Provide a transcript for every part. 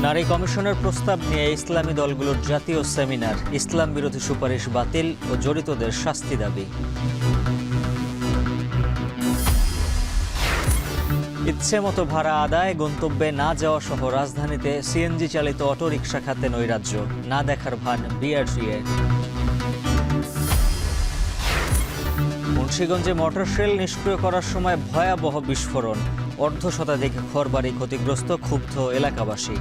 নারী কমিশনের প্রস্তাব নিয়ে ইসলামী দলগুলোর জাতীয় সেমিনার, ইসলাম বিরোধী সুপারিশ বাতিল ও জড়িতদের শাস্তি দাবি। ইচ্ছে মতো ভাড়া আদায়, গন্তব্যে না যাওয়া সহ রাজধানীতে সিএনজি চালিত অটোরিকশা খাতে নৈরাজ্য, না দেখার ভান বিআরটিএ। মুন্সিগঞ্জে মটর শেল নিষ্ক্রিয় করার সময় ভয়াবহ বিস্ফোরণ, অর্ধশতাধিক ঘরবাড়ি ক্ষতিগ্রস্ত, ক্ষুব্ধ এলাকাবাসী।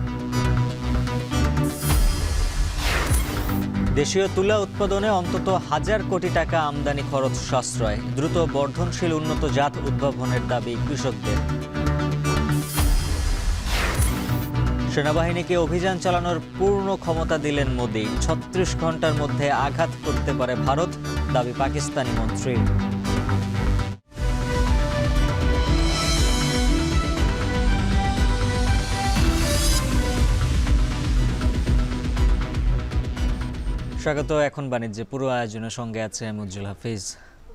দেশীয় তুলা উৎপাদনে অন্তত 1000 কোটি টাকা আমদানি খরচ সাশ্রয়, দ্রুত বর্ধনশীল উন্নত জাত উদ্ভাবনের দাবি কৃষকদের। সেনাবাহিনীকে অভিযান চালানোর পূর্ণ ক্ষমতা দিলেন মোদি, 36 ঘন্টার মধ্যে আঘাত করতে পারে ভারত, দাবি পাকিস্তানি মন্ত্রীর। স্বাগত। এখন বাণিজ্যে পুরো আয়োজনের সঙ্গে আছে উজ্জ্বল হাফিজ।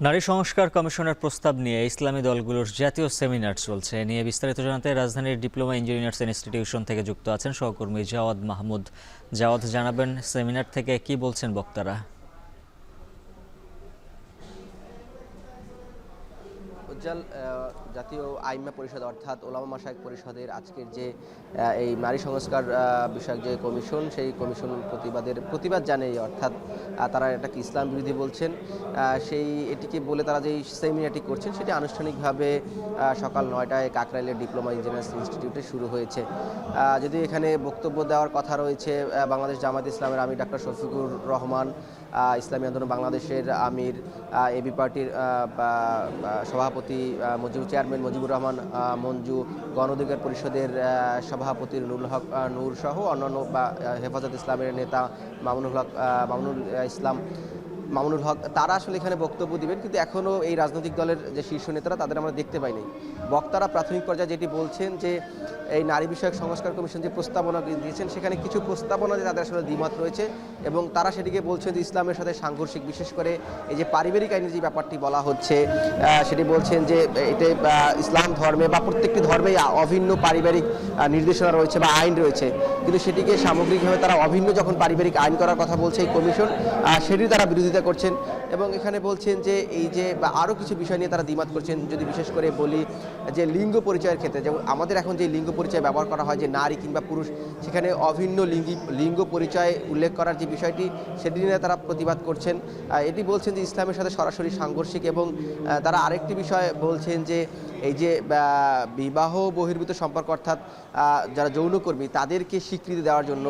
নারী সংস্কার কমিশনের প্রস্তাব নিয়ে ইসলামী দলগুলোর জাতীয় সেমিনার চলছে। এ নিয়ে বিস্তারিত জানাতে রাজধানীর ডিপ্লোমা ইঞ্জিনিয়ার্স ইনস্টিটিউশন থেকে যুক্ত আছেন সহকর্মী জাওয়াদ মাহমুদ। জাওয়াদ, জানাবেন সেমিনার থেকে কি বলছেন বক্তারা? উজ্জ্বল, জাতীয় আইম্মা পরিষদ অর্থাৎ ওলামা মাশায়েখ পরিষদের আজকের যে এই নারী সংস্কার বিষয়ক যে কমিশন, সেই কমিশন প্রতিবাদ জানিয়ে অর্থাৎ তারা এটাকে ইসলাম বিরোধী বলছেন, এটিকে বলে তারা যে সেমিনারটি করছেন সেটি আনুষ্ঠানিকভাবে সকাল 9টায় কাকরাইলের ডিপ্লোমা ইঞ্জিনিয়ার্স ইনস্টিটিউটে শুরু হয়েছে। যদি এখানে বক্তব্য দেওয়ার কথা রয়েছে বাংলাদেশ জামায়াত ইসলামের আমির ডাক্তার শফিকুর রহমান, ইসলামী আন্দোলন বাংলাদেশের আমির, এবি পার্টির সভাপতি চেয়ারম্যান মুজিবুর রহমান মঞ্জু, গণ অধিকার পরিষদের সভাপতি নুরুল হক নূর সহ অন্যান্য হেফাজত ইসলামের নেতা মামুনুল হক, তারা আসলে এখানে বক্তব্য দিবেন। কিন্তু এখনও এই রাজনৈতিক দলের যে শীর্ষ নেতারা, তাদের আমরা দেখতে পাইনি। বক্তারা প্রাথমিক পর্যায়ে যেটি বলছেন যে এই নারী বিষয়ক সংস্কার কমিশন যে প্রস্তাবনা দিয়েছেন, সেখানে কিছু প্রস্তাবনা যে তাদের আসলে দ্বিমত রয়েছে এবং তারা সেটিকে বলছেন যে ইসলামের সাথে সাংঘর্ষিক, বিশেষ করে এই যে পারিবারিক আইনের যে ব্যাপারটি বলা হচ্ছে, সেটি বলছেন যে এতে ইসলাম ধর্মে বা প্রত্যেকটি ধর্মেই অভিন্ন পারিবারিক নির্দেশনা রয়েছে বা আইন রয়েছে, কিন্তু সেটিকে সামগ্রিকভাবে তারা অভিন্ন যখন পারিবারিক আইন করার কথা বলছে এই কমিশন, সেটি তারা বিরোধিতা করছেন। এবং এখানে বলছেন যে এই যে আরও কিছু বিষয় নিয়ে তারা দ্বিমত করছেন। যদি বিশেষ করে বলি যে লিঙ্গ পরিচয়ের ক্ষেত্রে, যেমন আমাদের এখন যে লিঙ্গ পরিচয় ব্যবহার করা হয় যে নারী কিংবা পুরুষ, সেখানে অভিন্ন লিঙ্গ পরিচয় উল্লেখ করার যে বিষয়টি, সেটি নিয়ে তারা প্রতিবাদ করছেন। এটি বলছেন যে ইসলামের সাথে সরাসরি সাংঘর্ষিক। এবং তারা আরেকটি বিষয় বলছেন যে এই যে বিবাহ বহির্ভূত সম্পর্ক অর্থাৎ যারা যৌনকর্মী, তাদেরকে স্বীকৃতি দেওয়ার জন্য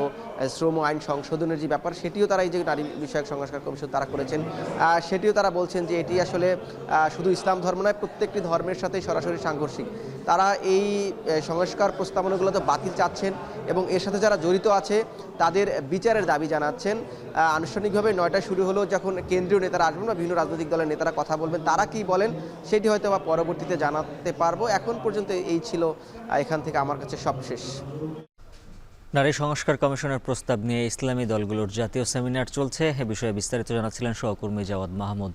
শ্রম আইন সংশোধনের যে ব্যাপার, সেটিও তারা এই যে নারী বিষয়ক সংস্কার কমিশন তারা করেছেন, সেটিও তারা বলছেন যে এটি আসলে শুধু ইসলাম ধর্ম নয়, প্রত্যেকটি ধর্মের সাথে সরাসরি সাংঘর্ষিক। তারা এই সংস্কার প্রস্তাবনাগুলো তো বাতিল চাচ্ছেন এবং এর সাথে যারা জড়িত আছে তাদের বিচারের দাবি জানাচ্ছেন। আনুষ্ঠানিকভাবে 9টায় শুরু হলো, যখন কেন্দ্রীয় নেতারা আসবেন বা বিভিন্ন রাজনৈতিক দলের নেতারা কথা বলবেন, তারা কি বলেন সেটি হয়তো বা পরবর্তীতে জানাতে পারবো। এখন পর্যন্ত এই ছিল এখান থেকে আমার কাছে সবশেষ। নারী সংস্কার কমিশনের প্রস্তাব নিয়ে ইসলামী দলগুলোর জাতীয় সেমিনার চলছে। এ বিষয়ে বিস্তারিত জানাচ্ছিলেন সহকর্মী জাওয়াদ মাহমুদ।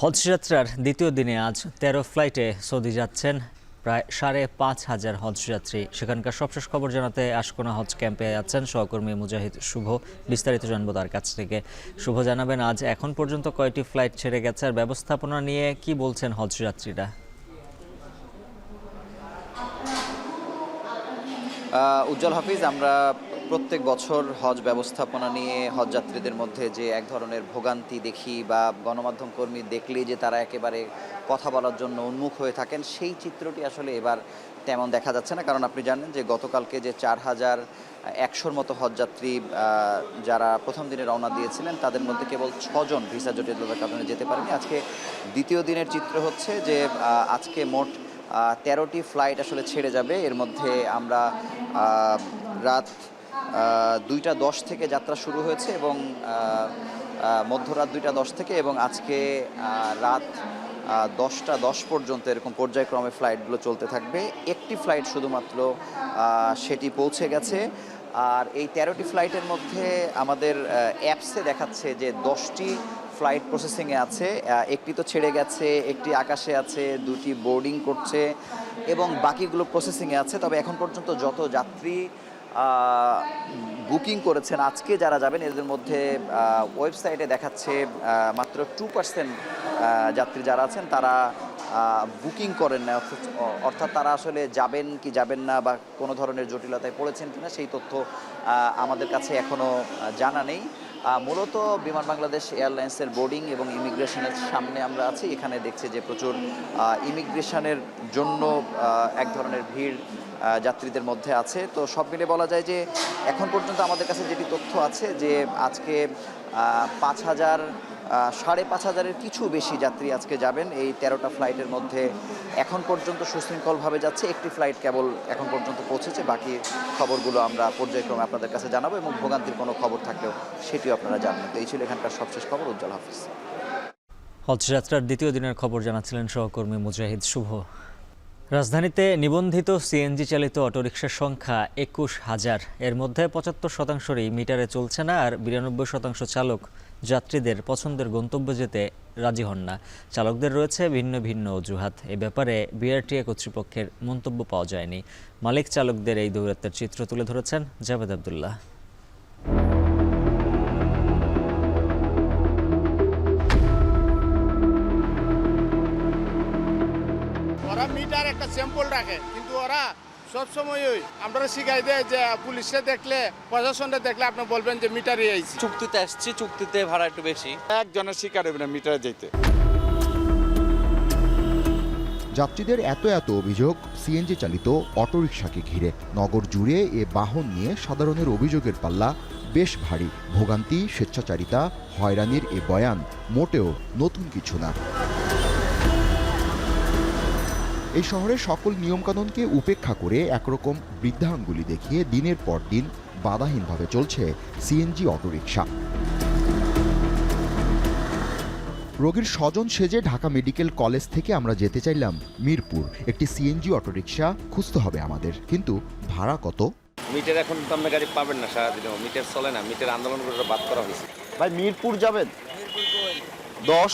হজযাত্রার দ্বিতীয় দিনে আজ 13 ফ্লাইটে সৌদি যাচ্ছেন প্রায় 5,500 হজযাত্রী। সেখানকার সবশেষ খবর জানাতে আশকোনা হজ ক্যাম্পে আছেন সহকর্মী মুজাহিদ শুভ। বিস্তারিত জানবো তার কাছ থেকে। শুভ, জানাবেন আজ এখন পর্যন্ত কয়টি ফ্লাইট ছেড়ে গেছে আর ব্যবস্থাপনা নিয়ে কি বলছেন হজযাত্রীরা? উজ্জ্বল হাফিজ, আমরা প্রত্যেক বছর হজ ব্যবস্থাপনা নিয়ে হজযাত্রীদের মধ্যে যে এক ধরনের ভোগান্তি দেখি বা গণমাধ্যম কর্মী দেখলেই যে তারা একেবারে কথা বলার জন্য উন্মুখ হয়ে থাকেন, সেই চিত্রটি আসলে এবার তেমন দেখা যাচ্ছে না। কারণ আপনি জানেন যে গতকালকে যে 4100 মতো হজযাত্রী যারা প্রথম দিনে রওনা দিয়েছিলেন, তাদের মধ্যে কেবল 6 জন ভিসা জটিলতার কারণে যেতে পারেনি। আজকে দ্বিতীয় দিনের চিত্র হচ্ছে যে আজকে মোট 13টি ফ্লাইট আসলে ছেড়ে যাবে। এর মধ্যে আমরা রাত 2টা 10 থেকে যাত্রা শুরু হয়েছে এবং মধ্যরাত 2টা 10 থেকে এবং আজকে রাত 10টা 10 পর্যন্ত এরকম পর্যায়ক্রমে ফ্লাইটগুলো চলতে থাকবে। একটি ফ্লাইট শুধুমাত্র সেটি পৌঁছে গেছে। আর এই 13টি ফ্লাইটের মধ্যে আমাদের অ্যাপসে দেখাচ্ছে যে 10টি ফ্লাইট প্রসেসিংয়ে আছে, একটি তো ছেড়ে গেছে, একটি আকাশে আছে, 2টি বোর্ডিং করছে এবং বাকিগুলো প্রসেসিংয়ে আছে। তবে এখন পর্যন্ত যত যাত্রী বুকিং করেছেন আজকে যারা যাবেন এদের মধ্যে ওয়েবসাইটে দেখাচ্ছে মাত্র 2% যাত্রী যারা আছেন তারা বুকিং করেন না, অর্থাৎ তারা আসলে যাবেন কি যাবেন না বা কোনো ধরনের জটিলতায় পড়েছেন কিনা সেই তথ্য আমাদের কাছে এখনও জানা নেই। মূলত বিমান বাংলাদেশ এয়ারলাইন্সের বোর্ডিং এবং ইমিগ্রেশনের সামনে আমরা আছি। এখানে দেখছি যে প্রচুর ইমিগ্রেশনের জন্য এক ধরনের ভিড় যাত্রীদের মধ্যে আছে। তো সব মিলে বলা যায় যে এখন পর্যন্ত আমাদের কাছে যেটি তথ্য আছে যে আজকে 5,000-5,500-এর কিছু বেশি যাত্রী আজকে যাবেন এই 13টা ফ্লাইটের মধ্যে। এখন পর্যন্ত সুশৃঙ্খলভাবে যাচ্ছে, একটি ফ্লাইট কেবল এখন পর্যন্ত পৌঁছেছে। বাকি খবরগুলো আমরা পর্যায়ক্রমে আপনাদের কাছে জানাবো এবং ভোগান্তির কোনো খবর থাকলেও সেটিও আপনারা জানবেন। তো এই ছিল এখানকার সবশেষ খবর। উজ্জ্বল হাফিজ। হজ যাত্রার দ্বিতীয় দিনের খবর জানাচ্ছিলেন সহকর্মী মুজাহিদ শুভ। রাজধানীতে নিবন্ধিত সিএনজি চালিত অটোরিকশার সংখ্যা 21,000। এর মধ্যে 75%রই মিটারে চলছে না, আর 92% চালক যাত্রীদের পছন্দের গন্তব্যে যেতে রাজি হন না। চালকদের রয়েছে ভিন্ন ভিন্ন অজুহাত। এ ব্যাপারে বিআরটিএ কর্তৃপক্ষের মন্তব্য পাওয়া যায়নি। মালিক চালকদের এই দৌরাত্ম্যের চিত্র তুলে ধরেছেন জাভেদ আবদুল্লাহ। ওরা মিটার একটা স্যাম্পল রাখে, কিন্তু ওরা সবসময়ই আমরা শিখাই দেয় যে পুলিশে দেখলে, প্রশাসনে দেখলে আপনি বলবেন যে মিটারই আইছি। চুক্তিতে আসছি, চুক্তিতে ভাড়া একটু বেশি। একজনের শিকার হবে না মিটারে যেতে। যাত্রীদের এত অভিযোগ সিএনজি চালিত অটোরিকশাকে ঘিরে। নগর জুড়ে এ বাহন নিয়ে সাধারণের অভিযোগের পাল্লা বেশ ভারী। ভোগান্তি, স্বেচ্ছাচারিতা, হয়রানির এ বয়ান মোটেও নতুন কিছু না। এই শহরের সকল নিয়মকানুনকে উপেক্ষা করে একরকম বৃদ্ধাঙ্গুলি দেখিয়ে দিনের পর দিন বাধাহীনভাবে চলছে সিএনজি অটোরিকশা। রোগীর স্বজন সেজে ঢাকা মেডিকেল কলেজ থেকে আমরা যেতে চাইলাম মিরপুর। একটি সিএনজি অটোরিকশা খুঁজতে হবে আমাদের, কিন্তু ভাড়া কত? মিটার এখন তো আমরা গাড়ি পাবেন না, সারাদিনও মিটার চলে না। মিটার আন্দোলন করে বাদ করা হয়েছে। ভাই মিরপুর যাবেন? 10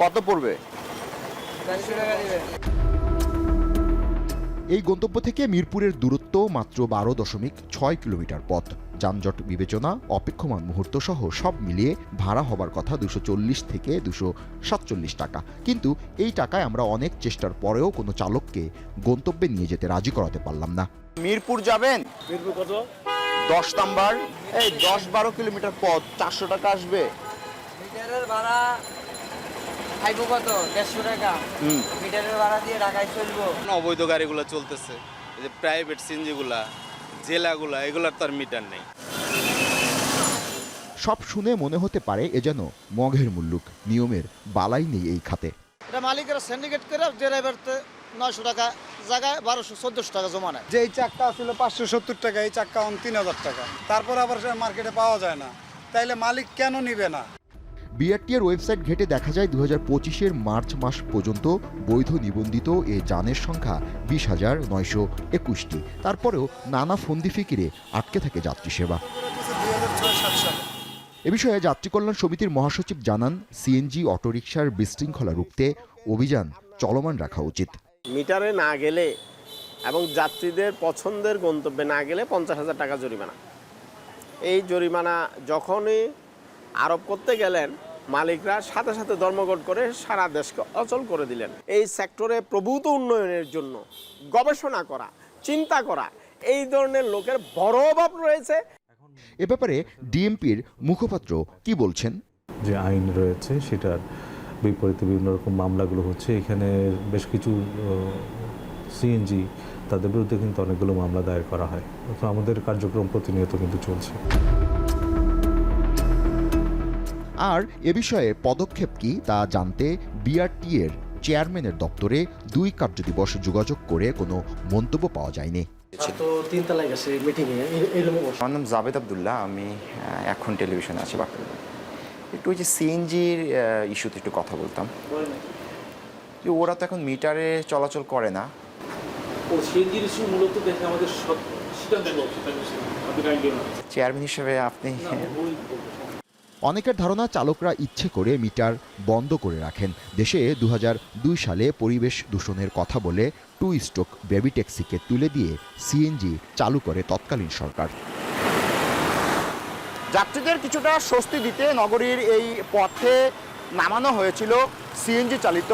কত পড়বে? এই গন্তব্য থেকে মিরপুরের দূরত্ব মাত্র 12.6 কিলোমিটার পথ। যানজট বিবেচনা, অপেক্ষমান মুহূর্ত সহ সব মিলিয়ে ভাড়া হবার কথা 240 থেকে 247 টাকা। কিন্তু এই টাকায় আমরা অনেক চেষ্টার পরেও কোনো চালককে গন্তব্যে নিয়ে যেতে রাজি করাতে পারলাম না। মিরপুর যাবেন? মিরপুর কত? 10 নাম্বার। এই 10-12 কিলোমিটার পথ, 400 টাকা আসবে। মিটারের ভাড়া খাইব কত? 150 টাকা। মিটারের ভাড়া দিয়ে ঢাকায় চলবো। অবৈধ গাড়িগুলো চলতেছে, এই যে প্রাইভেট সিএনজিগুলা, জেলাগুলা, এগুলার তো আর মিটার নেই। সব শুনে মনে হতে পারে এ যেন মঘের মুল্লুক। নিয়মের বালাই নেই এই খাতে। এটা মালিকেরা সিন্ডিকেট করে ড্রাইভারতে 900 টাকা জায়গায় 1200-1400 টাকা জমা নেয়। যে এই চাক্কা ছিল 570 টাকা, এই চাক্কা 3000 টাকা। তারপর আবার মার্কেটে পাওয়া যায় না, তাইলে মালিক কেন নিবে না? বিআরটিএর ওয়েবসাইট ঘেটে দেখা যায় 2025-এর মার্চ মাস পর্যন্ত বৈধ নিবন্ধিত এ যানের সংখ্যা 20,921টি। তারপরেও নানা ফন্দি ফিকিরে আটকে থাকে যাত্রী সেবা। 2006-07 সালে এ বিষয়ে যাত্রী কল্যাণ সমিতির মহাসচিব জানান, সিএনজি অটোরিকশার বিশৃঙ্খলা রুখতে অভিযান চলমান রাখা উচিত। মিটারে না গেলে এবং যাত্রীদের পছন্দের গন্তব্যে না গেলে 50,000 টাকা জরিমানা। এই জরিমানা যখনই আরোপ করতে গেলেন, মালিকরা সাথে সাথে ধর্মঘট করে সারা দেশকে অচল করে দিলেন। এই সেক্টরে প্রভূত উন্নয়নের জন্য গবেষণা করা, চিন্তা করা, এই ধরনের লোকের বড় অভাব রয়েছে। এ ব্যাপারে ডিএমপির মুখপাত্র কি বলছেন? যে আইন রয়েছে সেটার বিপরীতে বিভিন্ন রকম মামলাগুলো হচ্ছে। এখানে বেশ কিছু সিএনজি তাদের বিরুদ্ধে কিন্তু অনেকগুলো মামলা দায়ের করা হয়। তো আমাদের কার্যক্রম প্রতিনিয়ত কিন্তু চলছে। আর এ বিষয়ে পদক্ষেপ কি তা জানতে বিআরটিএর চেয়ারম্যানের দপ্তরে 2 কার্যদিবস যোগাযোগ করে কোনো মন্তব্য পাওয়া যায়নি। আমার নাম জাভেদ আবদুল্লাহ, আমি এখন টেলিভিশনে আছি বাঁকুড়া। একটু ওই যে সিএনজির ইস্যুতে একটু কথা বলতাম। যে ওরা তো এখন মিটারে চলাচল করে না। চেয়ারম্যান হিসেবে আপনি অনেকের ধারণা চালকরা ইচ্ছে করে মিটার বন্ধ করে রাখেন। দেশে 2002 সালে পরিবেশ দূষণের কথা বলে টু স্ট্রোক বেবি ট্যাক্সিকে তুলে দিয়ে সিএনজি চালু করে তৎকালীন সরকার। যাত্রীদের কিছুটা স্বস্তি দিতে নগরীর এই পথে নামানো হয়েছিল সিএনজি চালিত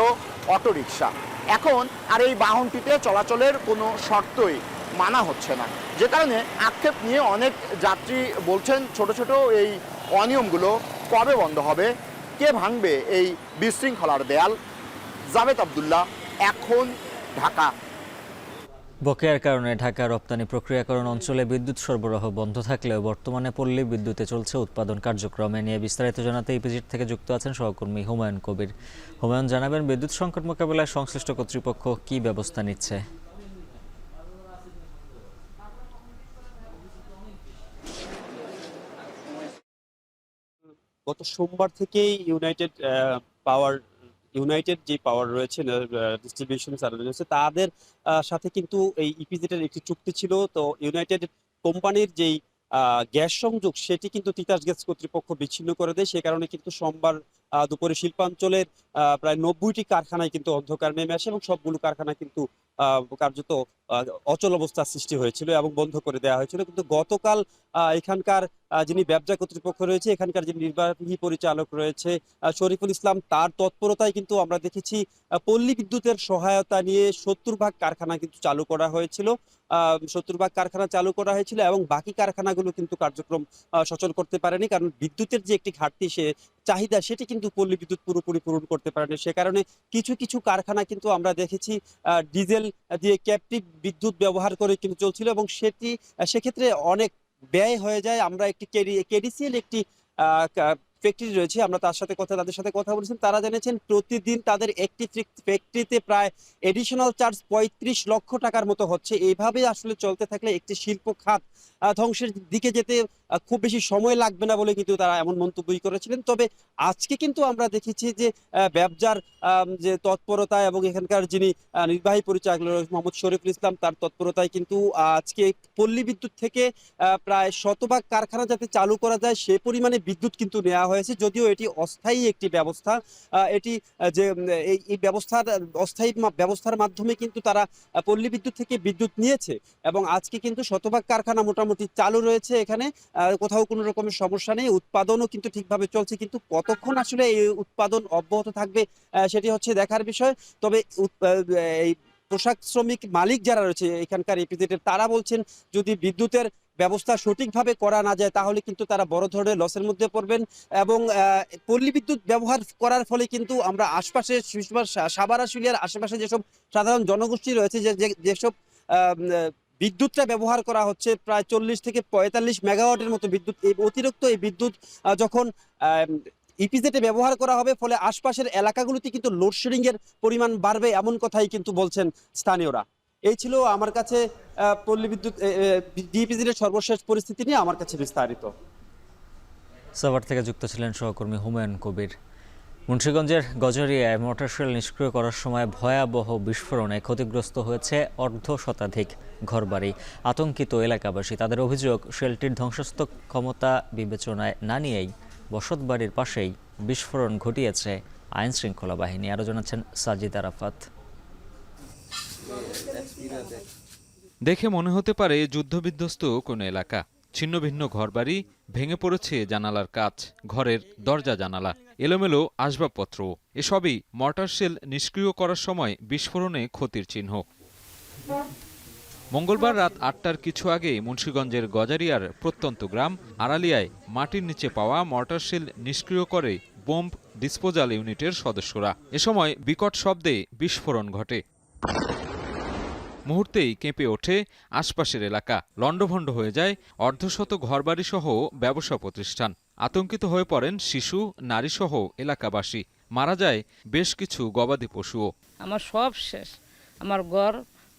অটোরিকশা। এখন আর এই বাহনটিতে চলাচলের কোনো শর্তই মানা হচ্ছে না, যে কারণে আক্ষেপ নিয়ে অনেক যাত্রী বলছেন ছোট ছোট এই অনিয়মগুলো কবে বন্ধ হবে, কে ভাঙবে এই বিশৃঙ্খলার দেয়াল। জাভেদ আব্দুল্লাহ, এখন, ঢাকা। বকেয়ার কারণে ঢাকা রপ্তানি প্রক্রিয়াকরণ অঞ্চলে বিদ্যুৎ সরবরাহ বন্ধ থাকলেও বর্তমানে পল্লী বিদ্যুতে চলছে উৎপাদন কার্যক্রম। নিয়ে বিস্তারিত জানাতে ইপিজেড থেকে যুক্ত আছেন সহকর্মী হুমায়ুন কবির। হুমায়ুন, জানাবেন বিদ্যুৎ সংকট মোকাবেলায় সংশ্লিষ্ট কর্তৃপক্ষ কী ব্যবস্থা নিচ্ছে? গত সোমবার থেকেই ইউনাইটেড যে পাওয়ার রয়েছে, ডিস্ট্রিবিউশন সার্ভিস রয়েছে, তাদের সাথে কিন্তু এই ইপিজেডের একটি চুক্তি ছিল। তো ইউনাইটেড কোম্পানির যেই গ্যাস সংযোগ সেটি কিন্তু তিতাস গ্যাস কর্তৃপক্ষ বিচ্ছিন্ন করে দেয়। সে কারণে কিন্তু সোমবার দুপুরে শিল্পাঞ্চলের প্রায় 90টি কারখানায় কিন্তু অন্ধকার নেমে আসে এবং সবগুলো কারখানা কিন্তু কার্যত অচল অবস্থার সৃষ্টি হয়েছিল এবং বন্ধ করে দেওয়া হয়েছিল। কিন্তু গতকাল এখানকার যিনি ব্যবসা কর্তৃপক্ষ রয়েছে, এখানকার যিনি নির্বাহী পরিচালক রয়েছে শরীফুল ইসলাম, তার তৎপরতায় কিন্তু আমরা দেখেছি পল্লী বিদ্যুতের সহায়তা নিয়ে 70 ভাগ কারখানা কিন্তু চালু করা হয়েছিল। 70 ভাগ কারখানা চালু করা হয়েছিল এবং বাকি কারখানাগুলো কিন্তু কার্যক্রম সচল করতে পারেনি, কারণ বিদ্যুতের যে একটি ঘাটতি চাহিদা সেটি কিন্তু পল্লী বিদ্যুৎ পুরোপুরি পূরণ করতে পারেনি। সে কারণে কিছু কিছু কারখানা কিন্তু আমরা দেখেছি ডিজেল দিয়ে ক্যাপটিভ বিদ্যুৎ ব্যবহার করে কিন্তু চলছিল এবং সেক্ষেত্রে অনেক ব্যয় হয়ে যায়। আমরা একটি কেডিসিএল একটি ফ্যাক্টরি রয়েছে, আমরা তাদের সাথে কথা বলেছেন। তারা জানিয়েছেন প্রতিদিন তাদের একটি ফ্যাক্টরিতে প্রায় এডিশনাল চার্জ 35 লক্ষ টাকার মতো হচ্ছে। এইভাবে আসলে চলতে থাকলে একটি শিল্প খাত ধ্বংসের দিকে যেতে খুব বেশি সময় লাগবে না বলে কিন্তু তারা এমন মন্তব্যই করেছিলেন। তবে আজকে কিন্তু আমরা দেখেছি যে ব্যবসার যে তৎপরতা এবং এখানকার যিনি নির্বাহী পরিচালক মোহাম্মদ শরীফুল ইসলাম, তার তৎপরতায় কিন্তু আজকে পল্লী বিদ্যুৎ থেকে প্রায় 100 ভাগ কারখানা যাতে চালু করা যায় সে পরিমাণে বিদ্যুৎ কিন্তু নেওয়া হয়েছে। যদিও এটি অস্থায়ী একটি ব্যবস্থা, এটি যে এই অস্থায়ী ব্যবস্থার মাধ্যমে কিন্তু তারা পল্লী বিদ্যুৎ থেকে বিদ্যুৎ নিয়েছে এবং আজকে কিন্তু 100 ভাগ কারখানা মোটামুটি চালু রয়েছে। এখানে কোথাও কোনো রকমের সমস্যা নেই, উৎপাদনও কিন্তু ঠিকভাবে চলছে। কিন্তু কতক্ষণ আসলে এই উৎপাদন অব্যাহত থাকবে সেটি হচ্ছে দেখার বিষয়। তবে এই পোশাক শ্রমিক মালিক যারা রয়েছে এখানকার ইপিজেডের, তারা বলছেন যদি বিদ্যুতের ব্যবস্থা সঠিকভাবে করা না যায় তাহলে কিন্তু তারা বড় ধরনের লসের মধ্যে পড়বেন এবং পল্লী বিদ্যুৎ ব্যবহার করার ফলে কিন্তু আমরা আশপাশে সাভার আশুলিয়ার আশেপাশে যেসব সাধারণ জনগোষ্ঠী রয়েছে, যেসব বিদ্যুৎটা ব্যবহার করা হচ্ছে প্রায় 40 থেকে 45 মেগাওয়াটের মতো বিদ্যুৎ, এই অতিরিক্ত এই বিদ্যুৎ যখন ইপিজেডে ব্যবহার করা হবে ফলে আশপাশের এলাকাগুলোতে কিন্তু লোডশেডিং এর পরিমাণ বাড়বে, এমন কথাই কিন্তু বলছেন স্থানীয়রা। এই ছিল আমার কাছে পল্লী বিদ্যুৎ ডিপিজেডের সর্বশেষ পরিস্থিতি নিয়ে আমার কাছে বিস্তারিত। সাভার থেকে যুক্ত ছিলেন সহকর্মী হুমায়ুন কবির। মুন্সিগঞ্জের গজারিয়ায় মোটর শেল নিষ্ক্রিয় করার সময় ভয়াবহ বিস্ফোরণে ক্ষতিগ্রস্ত হয়েছে 1/2 শতাধিক ঘরবাড়ি। আতঙ্কিত এলাকাবাসী। তাদের অভিযোগ, শেলটির ধ্বংসস্তক ক্ষমতা বিবেচনায় না নিয়েই বসতবাড়ির পাশেই বিস্ফোরণ ঘটিয়েছে আইন শৃঙ্খলা বাহিনী। আরও জানাচ্ছেন সাজিদ আরাফাত। দেখে মনে হতে পারে যুদ্ধবিধ্বস্ত কোনো এলাকা। ছিন্ন ভিন্ন ঘরবাড়ি, ভেঙে পড়েছে জানালার কাচ, ঘরের দরজা জানালা, এলোমেলো আসবাবপত্র। এসবই মর্টার শেল নিষ্ক্রিয় করার সময় বিস্ফোরণে ক্ষতির চিহ্ন। মঙ্গলবার রাত 8টার কিছু আগে মুন্সিগঞ্জের গজারিয়ার প্রত্যন্ত গ্রাম আড়ালিয়ায় মাটির নিচে পাওয়া মর্টার শেল নিষ্ক্রিয় করে বোম্ব ডিসপোজাল ইউনিটের সদস্যরা। এ সময় বিকট শব্দে বিস্ফোরণ ঘটে। মুহূর্তেই কেঁপে ওঠে আশপাশের এলাকা, লণ্ডভণ্ড হয়ে যায় অর্ধশত ঘরবাড়ি সহ ব্যবসা প্রতিষ্ঠান। আতঙ্কিত হয়ে পড়েন শিশু, নারী সহ এলাকাবাসী। মারা যায় বেশ কিছু গবাদি পশুও। আমার সব শেষ, আমার ঘর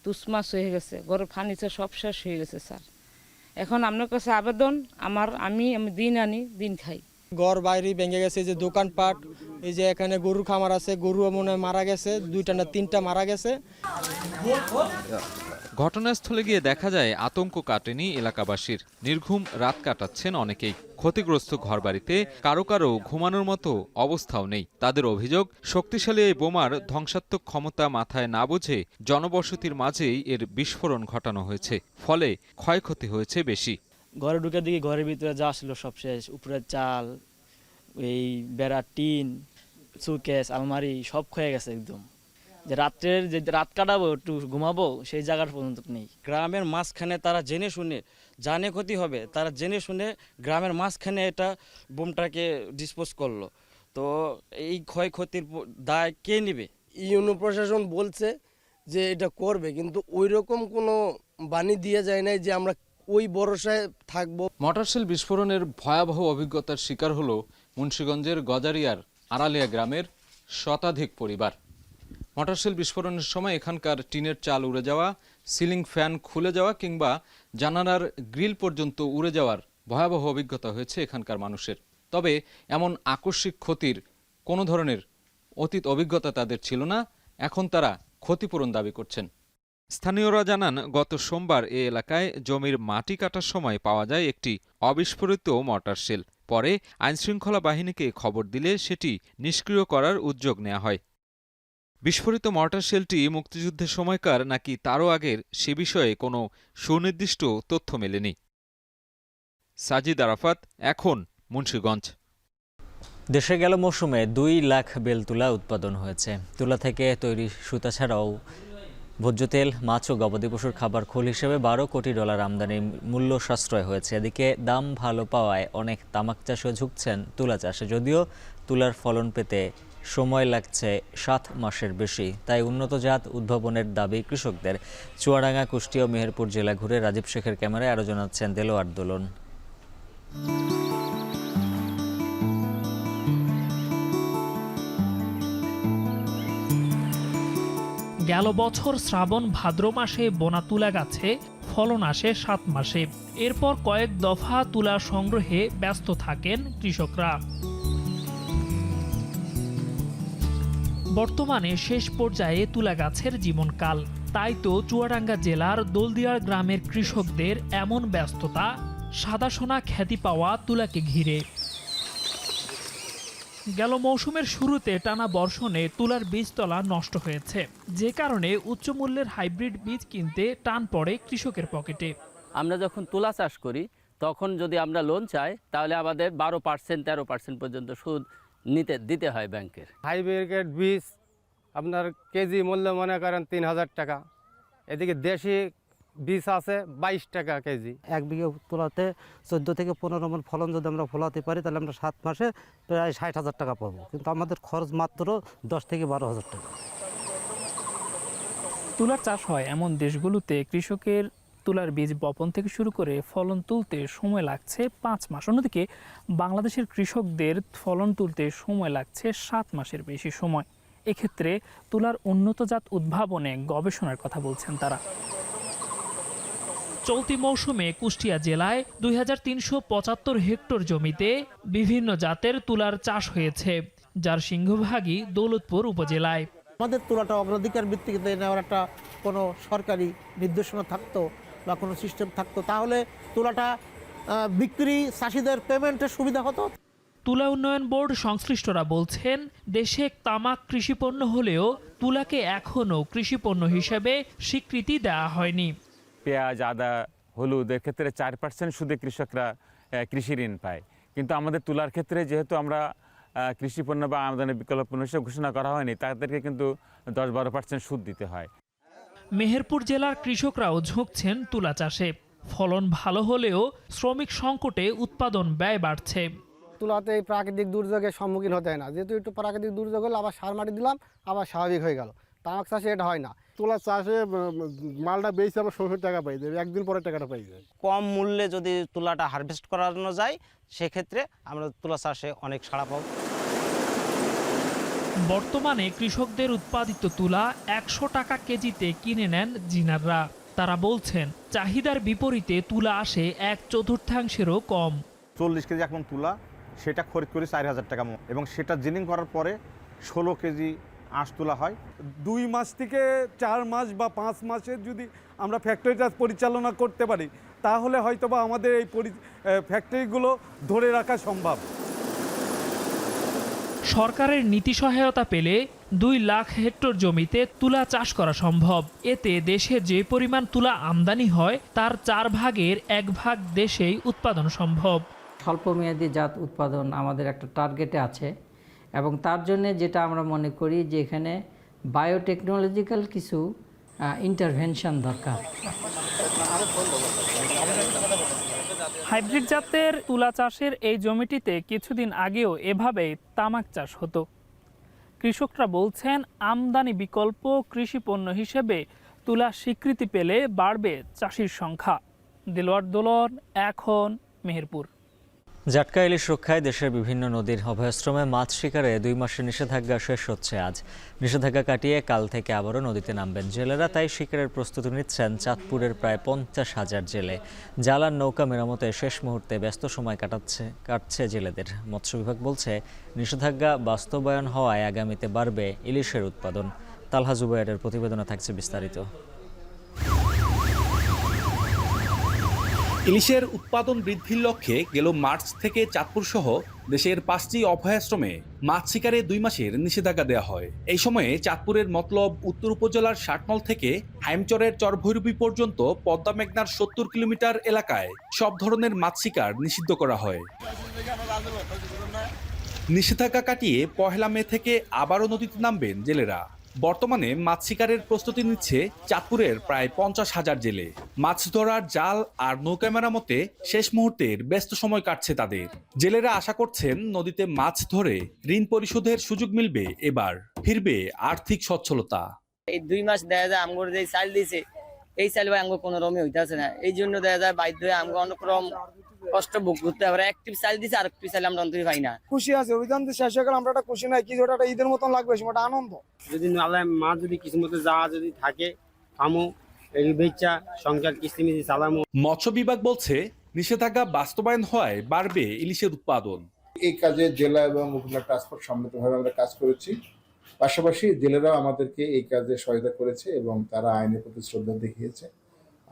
তুসমাস হয়ে গেছে, ঘরের ফার্নিচার সব শেষ হয়ে গেছে স্যার। এখন আপনার কাছে আবেদন, আমি দিন আনি দিন খাই। ঘর বাইরে ভেঙে গেছে, যে দোকানপাট, এই যে এখানে গরুর খামার আছে, গরু মনে মারা গেছে, 2টা না 3টা মারা গেছে। ঘটনাস্থলে গিয়ে দেখা যায় আতঙ্ক কাটেনি এলাকাবাসীর। নির্ঘুম রাত কাটাচ্ছেন অনেকেই। ক্ষতিগ্রস্ত ঘরবাড়িতে কারো কারো ঘুমানোর মতো অবস্থাও নেই। তাদের অভিযোগ, শক্তিশালী এই বোমার ধ্বংসাত্মক ক্ষমতা মাথায় না বুঝে জনবসতির মাঝেই এর বিস্ফোরণ ঘটানো হয়েছে। ফলে ক্ষয়ক্ষতি হয়েছে বেশি। ঘরে ঢুকে দিকে ঘরের ভিতরে যা ছিল সব শেষ। উপরে চাল, এই বেড়া, টিন, সুকেস, আলমারি সব ক্ষয়ে গেছে একদম। যে রাত্রের যে রাত কাটাবো, একটু ঘুমাবো, সেই জায়গার পর্যন্ত নেই। গ্রামের মাঝখানে তারা জেনে শুনে, জানে ক্ষতি হবে, তারা জেনে শুনে গ্রামের মাঝখানে এটা বোমটাকে ডিসপোজ করলো। তো এই ক্ষয়ক্ষতির দায় কে নেবে? ইউনো প্রশাসন বলছে যে এটা করবে, কিন্তু ওই রকম কোনো বাণী দিয়ে যায় নাই যে আমরা ওই ভরসায় থাকবো। মটারশেল বিস্ফোরণের ভয়াবহ অভিজ্ঞতার শিকার হলো মুন্সিগঞ্জের গজারিয়ার আড়ালিয়া গ্রামের শতাধিক পরিবার। মটারশেল বিস্ফোরণের সময় এখানকার টিনের চাল উড়ে যাওয়া, সিলিং ফ্যান খুলে যাওয়া কিংবা জানালার গ্রিল পর্যন্ত উড়ে যাওয়ার ভয়াবহ অভিজ্ঞতা হয়েছে এখানকার মানুষের। তবে এমন আকস্মিক ক্ষতির কোনো ধরনের অতীত অভিজ্ঞতা তাদের ছিল না। এখন তারা ক্ষতিপূরণ দাবি করছেন। স্থানীয়রা জানান, গত সোমবার এ এলাকায় জমির মাটি কাটার সময় পাওয়া যায় একটি অবিস্ফোরিত মর্টার-শেল। পরে আইনশৃঙ্খলা বাহিনীকে খবর দিলে সেটি নিষ্ক্রিয় করার উদ্যোগ নেওয়া হয়। বিস্ফোরিত মর্টার-শেলটি মুক্তিযুদ্ধের সময়কার নাকি তারও আগের সে বিষয়ে কোনো সুনির্দিষ্ট তথ্য মেলেনি। সাজিদ আরাফাত, এখন মুন্সিগঞ্জ। দেশে গেল মৌসুমে 2 লাখ বেল তুলা উৎপাদন হয়েছে। তুলা থেকে তৈরি সুতা ছাড়াও ভোজ্য তেল, মাছ ও গবাদি পশুর খাবার খোল হিসেবে $12 কোটি আমদানির মূল্য সাশ্রয় হয়েছে। এদিকে দাম ভালো পাওয়ায় অনেক তামাক চাষিও ঝুঁকছেন তুলা চাষে। যদিও তুলার ফলন পেতে সময় লাগছে 7 মাসের বেশি, তাই উন্নত জাত উদ্ভাবনের দাবি কৃষকদের। চুয়াডাঙ্গা, কুষ্টিয়া ও মেহেরপুর জেলা ঘুরে রাজীব শেখের ক্যামেরায় আরও জানাচ্ছেন দেলোয়ার দোলন। গেল বছর শ্রাবণ ভাদ্র মাসে বোনা তুলা গাছে ফলন আসে 7 মাসে। এরপর কয়েক দফা তুলা সংগ্রহে ব্যস্ত থাকেন কৃষকরা। বর্তমানে শেষ পর্যায়ে তুলা গাছের জীবনকাল। তাই তো চুয়াডাঙ্গা জেলার দোলদিয়ার গ্রামের কৃষকদের এমন ব্যস্ততা সাদা সোনা খ্যাতি পাওয়া তুলাকে ঘিরে। গেল মৌসুমের শুরুতে টানা বর্ষণে তুলার বীজতলা নষ্ট হয়েছে, যে কারণে উচ্চ মূল্যের হাইব্রিড বীজ কিনতে টান পড়ে কৃষকের পকেটে। আমরা যখন তুলা চাষ করি তখন যদি আমরা লোন চাই তাহলে আমাদের 12% 13% পর্যন্ত সুদ দিতে হয় ব্যাংকের। হাইব্রিড বীজ আপনার কেজি মূল্য মনে করেন 3000 টাকা, এদিকে দেশি বীজ আছে 22 টাকা কেজি। 1 বিঘা তুলাতে 14 থেকে 15 মণ ফলন যদি আমরা ফলাতে পারি তাহলে আমরা 7 মাসে প্রায় 60,000 টাকা পাবো, কিন্তু আমাদের খরচ মাত্র 10 থেকে 12,000 টাকা। তুলার চাষ হয় এমন দেশগুলোতে কৃষকের তুলার বীজ বপন থেকে শুরু করে ফলন তুলতে সময় লাগছে 5 মাস। অন্যদিকে বাংলাদেশের কৃষকদের ফলন তুলতে সময় লাগছে 7 মাসের বেশি সময়। এক্ষেত্রে তুলার উন্নত জাত উদ্ভাবনে গবেষণার কথা বলছেন তারা। চলতি মৌসুমে কুষ্টিয়া জেলায় 2375 হেক্টর জমিতে বিভিন্ন জাতের তুলার চাষ হয়েছে, যার সিংহভাগই দৌলতপুর উপজেলায়। আমাদের তুলাটা অগ্রাধিকার ভিত্তিতে নেওয়ার একটা কোনো সরকারি নির্দেশনা থাকতো বা কোনো সিস্টেম থাকতো, তাহলে তুলাটা বিক্রি চাষিদের পেমেন্টের সুবিধা হতো। তুলা উন্নয়ন বোর্ড সংশ্লিষ্টরা বলছেন, দেশে তামাক কৃষিপণ্য হলেও তুলাকে এখনও কৃষিপণ্য হিসেবে স্বীকৃতি দেওয়া হয়নি। পেঁয়াজ, আদা, হলুদ এর ক্ষেত্রে 4% সুদে কৃষকরা কৃষি ঋণ পায়, কিন্তু আমাদের তুলার ক্ষেত্রে যেহেতু আমরা কৃষিপণ্য বা আমদানি বিকল্প পণ্য হিসেবে ঘোষণা করা হয়নি, তাদেরকে কিন্তু 10-12% সুদ দিতে হয়। মেহেরপুর জেলার কৃষকরাও ঝুঁকছেন তুলা চাষে। ফলন ভালো হলেও শ্রমিক সংকটে উৎপাদন ব্যয় বাড়ছে। তুলাতে এই প্রাকৃতিক দুর্যোগের সম্মুখীন হতে হয় না, যেহেতু একটু প্রাকৃতিক দুর্যোগ হলে আবার সার মাটি দিলাম, আবার স্বাভাবিক হয়ে গেল। তামাক চাষে এটা হয় না। তুলা চাষে মালটা বেশি আমরা 60 টাকা পাই যাবে, একদিন পরে টাকাটা পাই যায়। কম মূল্যে যদি তুলাটা হারভেস্ট করানো যায় সেক্ষেত্রে আমরা তুলা চাষে অনেক সাড়া পাব। বর্তমানে কৃষকদের উৎপাদিত তুলা 100 টাকা কেজিতে কিনে নেন জিনাররা। তারা বলছেন, চাহিদার বিপরীতে তুলা আসে 1/4 কম। 40 কেজি এক মণ তুলা সেটা খরিদ করি 4000 টাকা এবং সেটা জিনিং করার পরে 16 কেজি আঁশ তোলা হয়। 2 মাস থেকে 4 মাস বা 5 মাসের যদি আমরা ফ্যাক্টরিটা পরিচালনা করতে পারি, তাহলে হয়তোবা আমাদের এই ফ্যাক্টরিগুলো ধরে রাখা সম্ভব। সরকারের নীতি সহায়তা পেলে 2 লাখ হেক্টর জমিতে তুলা চাষ করা সম্ভব। এতে দেশে যে পরিমাণ তুলা আমদানি হয় তার 4 ভাগের 1 ভাগ দেশেই উৎপাদন সম্ভব। স্বল্পমেয়াদী জাত উৎপাদন আমাদের একটা টার্গেটে আছে, এবং তার জন্য যেটা আমরা মনে করি যে এখানে বায়োটেকনোলজিক্যাল কিছু ইন্টারভেনশন দরকার। হাইব্রিড জাতের তুলা চাষের এই জমিটিতে কিছুদিন আগেও এভাবেই তামাক চাষ হতো। কৃষকরা বলছেন আমদানি বিকল্প কৃষি পণ্য হিসেবে তুলা স্বীকৃতি পেলে বাড়বে চাষির সংখ্যা। দিলওয়ার দোলন, এখন মেহেরপুর। জাটকা ইলিশ রক্ষায় দেশের বিভিন্ন নদীর অভয়াশ্রমে মাছ শিকারে 2 মাসের নিষেধাজ্ঞা শেষ হচ্ছে আজ। নিষেধাজ্ঞা কাটিয়ে কাল থেকে আবারও নদীতে নামবেন জেলেরা, তাই শিকারের প্রস্তুতি নিচ্ছেন চাঁদপুরের প্রায় 50,000 জেলে। জালার নৌকা মেরামতে শেষ মুহূর্তে ব্যস্ত সময় কাটছে জেলেদের। মৎস্য বিভাগ বলছে নিষেধাজ্ঞা বাস্তবায়ন হওয়ায় আগামীতে বাড়বে ইলিশের উৎপাদন। তালহা জুবাইরের প্রতিবেদনে থাকছে বিস্তারিত। ইলিশের উৎপাদন বৃদ্ধির লক্ষ্যে গেল মার্চ থেকে চাঁদপুর সহ দেশের 5টি অভয়াশ্রমে মাছ শিকারে 2 মাসের নিষেধাজ্ঞা দেওয়া হয়। এই সময়ে চাঁদপুরের মতলব উত্তর উপজেলার 60 থেকে হাইমচরের চরভৈরবী পর্যন্ত পদ্মা মেঘনার 70 কিলোমিটার এলাকায় সব ধরনের মাছ শিকার নিষিদ্ধ করা হয়। নিষেধাজ্ঞা কাটিয়ে 1 মে থেকে আবারও নদীতে নামবেন জেলেরা। বর্তমানে মাছ শিকারের প্রস্তুতি নিচ্ছে চাঁদপুরের প্রায় 50,000 জেলে। মাছ ধরার জাল আর নৌকা মেরামতে শেষ মুহূর্তের ব্যস্ত সময় কাটছে তাদের। জেলেরা আশা করছেন নদীতে মাছ ধরে ঋণ পরিশোধের সুযোগ মিলবে, এবার ফিরবে আর্থিক সচ্ছলতা। এই 2 মাস দেখা যায় আমগর যে চাল দিছে, এই চাল ভাই আমগো কোনো রকমই হইতাছে না। এই জন্য দেখা যায় বাধ্য হয়ে আমগো অনেক রকম কষ্ট ভোগ করতে হবে। একটিভ চাল দিছে আর একটি চাল আমরা অন্তরে পাই না। খুশি আছে অভিযান শেষ হয়ে গেল, আমরা একটা খুশি নাই, কিছু একটা ঈদের মতন লাগবে, সেটা আনন্দ। যদি আল্লাহ মা যদি কিছু মতো যাওয়া যদি থাকে থামো এই বেচা সংসার কিস্তিমিস্তি চালামো। মৎস্য বিভাগ বলছে নিষেধাজ্ঞা বাস্তবায়ন হওয়ায় বাড়বে ইলিশের উৎপাদন। এই কাজে জেলা এবং উপজেলা ট্রান্সপোর্ট সম্মিলিতভাবে আমরা কাজ করেছি। পাশাপাশি জেলেরাও আমাদেরকে এই কাজে সহায়তা করেছে এবং তারা আইনের প্রতি শ্রদ্ধা দেখিয়েছে।